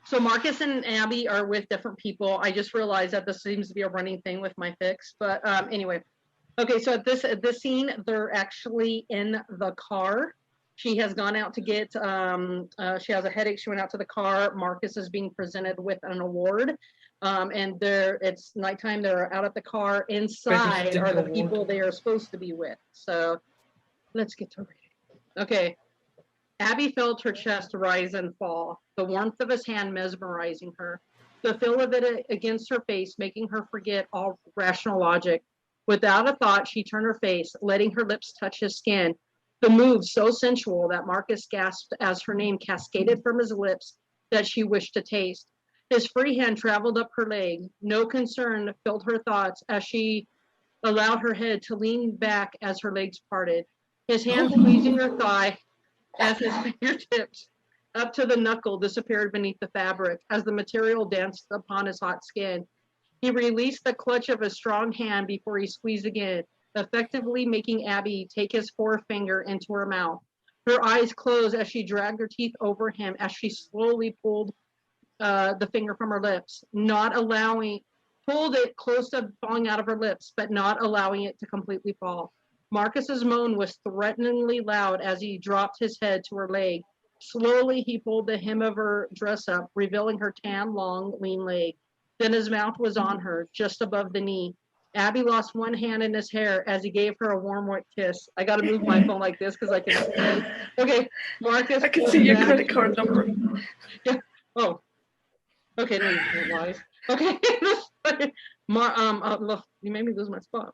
So Marcus and Abby are with different people. I just realized that this seems to be a running thing with my fics. But anyway, okay. So at this scene, they're actually in the car. She has gone out to get. She has a headache. She went out to the car. Marcus is being presented with an award. And it's nighttime. They're out at the car. Inside are the people they are supposed to be with. So let's get to reading. Okay. Abby felt her chest rise and fall, the warmth of his hand mesmerizing her, the feel of it against her face making her forget all rational logic. Without a thought, she turned her face, letting her lips touch his skin, the move so sensual that Marcus gasped as her name cascaded from his lips that she wished to taste. His free hand traveled up her leg. No concern filled her thoughts as she allowed her head to lean back as her legs parted. His hand squeezing her thigh as his fingertips up to the knuckle disappeared beneath the fabric as the material danced upon his hot skin. He released the clutch of his strong hand before he squeezed again, effectively making Abby take his forefinger into her mouth. Her eyes closed as she dragged her teeth over him as she slowly pulled the finger from her lips, pulled it close to falling out of her lips, but not allowing it to completely fall. Marcus's moan was threateningly loud as he dropped his head to her leg. Slowly, he pulled the hem of her dress up, revealing her tan, long, lean leg. Then his mouth was on her, just above the knee. Abby lost one hand in his hair as he gave her a warm, wet kiss. I gotta move my phone like this because I can see it. Okay, Marcus. I can see your credit card number. Yeah. Oh. Okay, no, you can't lie. Okay. You made me lose my spot.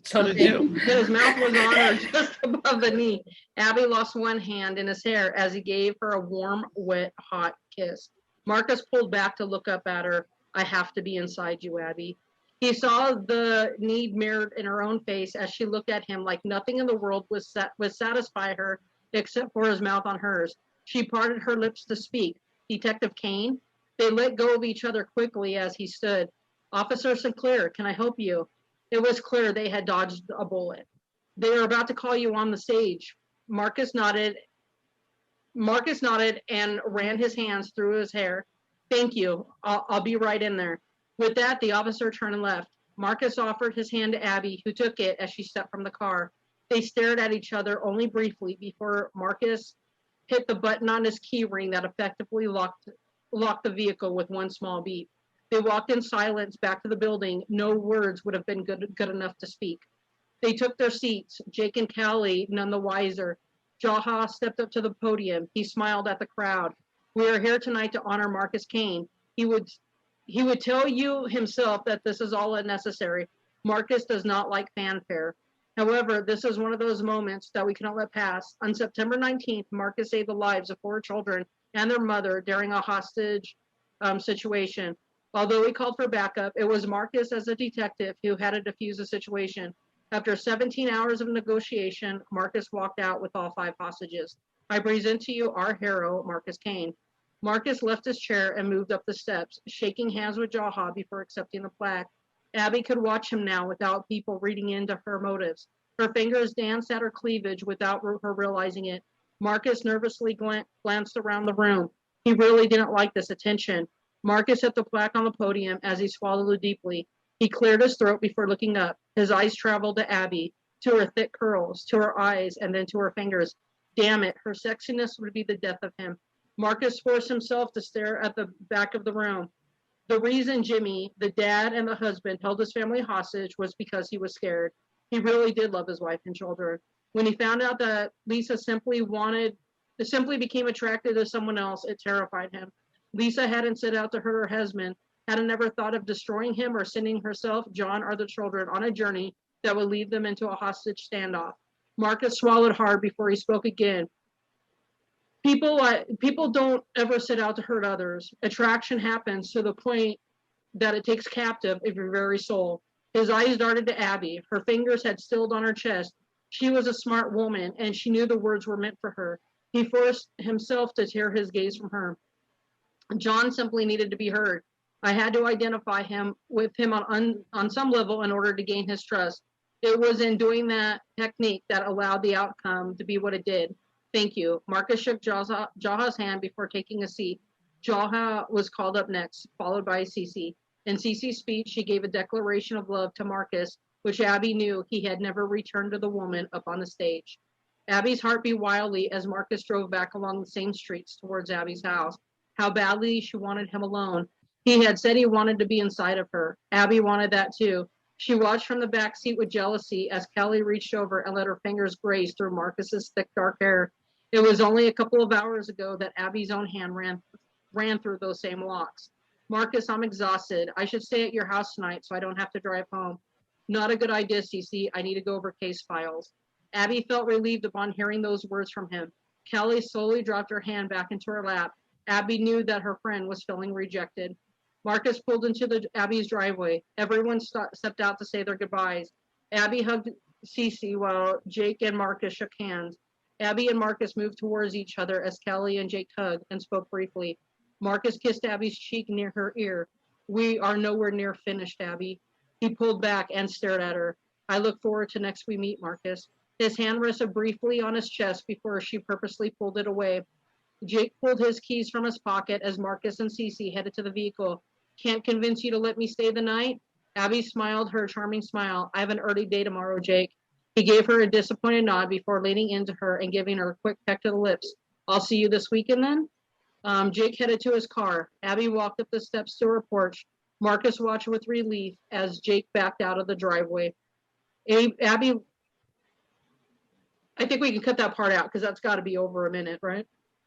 So did you. His mouth was on her just above the knee. Abby lost one hand in his hair as he gave her a warm, wet, hot kiss. Marcus pulled back to look up at her. I have to be inside you, Abby. He saw the need mirrored in her own face as she looked at him like nothing in the world would satisfy her except for his mouth on hers. She parted her lips to speak. Detective Kane? They let go of each other quickly as he stood. Officer Sinclair, can I help you? It was clear they had dodged a bullet. They are about to call you on the stage. Marcus nodded and ran his hands through his hair. Thank you. I'll be right in there. With that, the officer turned and left. Marcus offered his hand to Abby, who took it as she stepped from the car. They stared at each other only briefly before Marcus hit the button on his key ring that effectively locked the vehicle with one small beep. They walked in silence back to the building. No words would have been good enough to speak. They took their seats, Jake and Callie none the wiser. Jaha stepped up to the podium. He smiled at the crowd. We are here tonight to honor Marcus Kane. He would tell you himself that this is all unnecessary. Marcus does not like fanfare. However, this is one of those moments that we cannot let pass. On September 19th, Marcus saved the lives of 4 children and their mother during a hostage situation. Although he called for backup, it was Marcus as a detective who had to defuse the situation. After 17 hours of negotiation, Marcus walked out with all 5 hostages. I present to you our hero, Marcus Kane. Marcus left his chair and moved up the steps, shaking hands with Jaha before accepting the plaque. Abby could watch him now without people reading into her motives. Her fingers danced at her cleavage without her realizing it. Marcus nervously glanced around the room. He really didn't like this attention. Marcus hit the plaque on the podium as he swallowed deeply. He cleared his throat before looking up. His eyes traveled to Abby, to her thick curls, to her eyes, and then to her fingers. Damn it, her sexiness would be the death of him. Marcus forced himself to stare at the back of the room. The reason Jimmy, the dad and the husband, held his family hostage was because he was scared. He really did love his wife and children. When he found out that Lisa simply became attracted to someone else, it terrified him. Lisa hadn't set out to hurt her husband, hadn't ever thought of destroying him or sending herself, John, or the children on a journey that would lead them into a hostage standoff. Marcus swallowed hard before he spoke again. People don't ever set out to hurt others. Attraction happens to the point that it takes captive of your very soul. His eyes darted to Abby. Her fingers had stilled on her chest. She was a smart woman, and she knew the words were meant for her. He forced himself to tear his gaze from her. John simply needed to be heard. I had to identify him with him on some level in order to gain his trust. It was in doing that technique that allowed the outcome to be what it did. Thank you. Marcus shook Jaha's hand before taking a seat. Jalha was called up next, followed by Cece. In Cece's speech, she gave a declaration of love to Marcus, which Abby knew he had never returned to the woman up on the stage. Abby's heart beat wildly as Marcus drove back along the same streets towards Abby's house. How badly she wanted him alone. He had said he wanted to be inside of her. Abby wanted that too. She watched from the back seat with jealousy as Kelly reached over and let her fingers graze through Marcus's thick dark hair. It was only a couple of hours ago that Abby's own hand ran through those same locks. Marcus, I'm exhausted. I should stay at your house tonight so I don't have to drive home. Not a good idea, Cece. I need to go over case files. Abby felt relieved upon hearing those words from him. Kelly slowly dropped her hand back into her lap. Abby knew that her friend was feeling rejected. Marcus pulled into Abby's driveway. Everyone stepped out to say their goodbyes. Abby hugged Cece while Jake and Marcus shook hands. Abby and Marcus moved towards each other as Kelly and Jake hugged and spoke briefly. Marcus kissed Abby's cheek near her ear. We are nowhere near finished, Abby. He pulled back and stared at her. I look forward to next we meet, Marcus. His hand rested briefly on his chest before she purposely pulled it away. Jake pulled his keys from his pocket as Marcus and Cece headed to the vehicle. Can't convince you to let me stay the night? Abby smiled her charming smile. I have an early day tomorrow, Jake. He gave her a disappointed nod before leaning into her and giving her a quick peck to the lips. I'll see you this weekend then? Jake headed to his car. Abby walked up the steps to her porch. Marcus watched with relief as Jake backed out of the driveway. Abby, I think we can cut that part out because that's got to be over a minute, right?